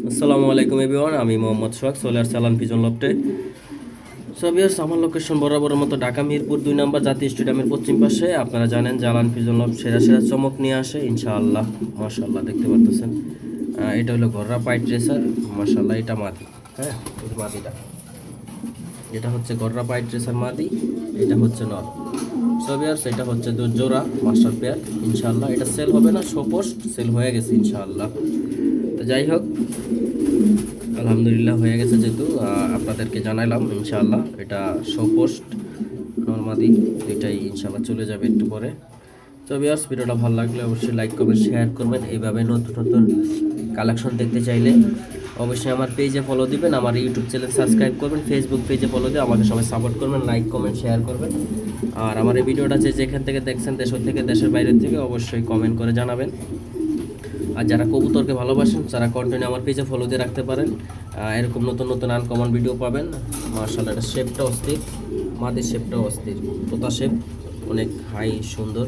আসসালামু আলাইকুম এভরিওয়ান, আমি মোহাম্মদ সোহাগ, চলে আসছি আলান পিজন লফটে। সো ভিউয়ার্স, আমার লোকেশন বরাবরের মতো ঢাকা মিরপুর 2 নম্বর জাতীয় স্টেডিয়ামের পশ্চিম পাশে। আপনারা জানেন যে আলান পিজন লফট সেরা সেরা চমক নিয়ে আসে ইনশাআল্লাহ। মাশাআল্লাহ, দেখতে পারতেছেন এটা হলো ঘররা পাইট রেসার। মাশাআল্লাহ, এটা মাদি। হ্যাঁ, এই মাদিটা, এটা হচ্ছে ঘররা পাইট রেসার মাদি, এটা হচ্ছে নর। সো ভিউয়ার্স, এটা হচ্ছে জোড়া মাস্টার পেয়ার ইনশাআল্লাহ। এটা সেল হবে না, পোস্ট সেল হয়ে গেছে ইনশাআল্লাহ। তো যাই হোক, আলহামদুলিল্লাহ হয়ে গেছে, যেহেতু আপনাদেরকে জানাইলাম ইনশাআল্লাহ। এটা পোস্ট নর্মাদি দুইটাই ইনশাআল্লাহ চলে যাবে একটু পরে। তো ভিউয়ার্স, ভিডিওটা ভালো লাগলে অবশ্যই লাইক করবেন, শেয়ার করবেন। এইভাবে নতুন নতুন কালেকশন দেখতে চাইলে অবশ্যই আমার পেজে ফলো দিবেন, আমার ইউটিউব চ্যানেল সাবস্ক্রাইব করবেন, ফেসবুক পেজে ফলো দিয়ে আমাকে সবাই সাপোর্ট করবেন, লাইক কমেন্ট শেয়ার করবেন। আর আমার এই ভিডিওটা যেখান থেকে দেখছেন, দেশের থেকে দেশের বাইরের থেকে, অবশ্যই কমেন্ট করে জানাবেন। আর যারা কবুতরকে ভালোবাসেন, যারা কন্টিনিউ আমার পেজে ফলো দিয়ে রাখতে পারেন, এরকম নতুন নতুন আনকমন ভিডিও পাবেন। মাশাআল্লাহ, এটা শেপটা অস্থির, মাটির শেপটাও অস্থির, তোতা শেপ, অনেক হাই সুন্দর।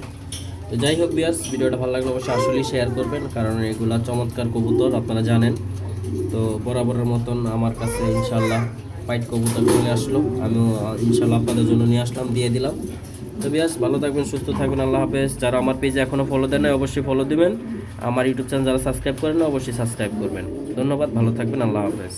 তো যাই হোক ভিউয়ার্স, ভিডিওটা ভালো লাগলে অবশ্যই আসলেই শেয়ার করবেন, কারণ এগুলা চমৎকার কবুতর, আপনারা জানেন। তো বরাবরের মতন আমার কাছে ইনশাআল্লাহ পাইট কবুতর চলে আসলো, আমিও ইনশাআল্লাহ আপনাদের জন্য নিয়ে আসলাম, দিয়ে দিলাম। তো ভিউয়ার্স, ভালো থাকবেন, সুস্থ থাকবেন, আল্লাহ হাফেজ। যারা আমার পেজে এখনও ফলো দেন না, অবশ্যই ফলো দিবেন। আমার ইউটিউব চ্যানেল যারা সাবস্ক্রাইব করেন না, অবশ্যই সাবস্ক্রাইব করবেন। ধন্যবাদ, ভালো থাকবেন, আল্লাহ হাফেজ।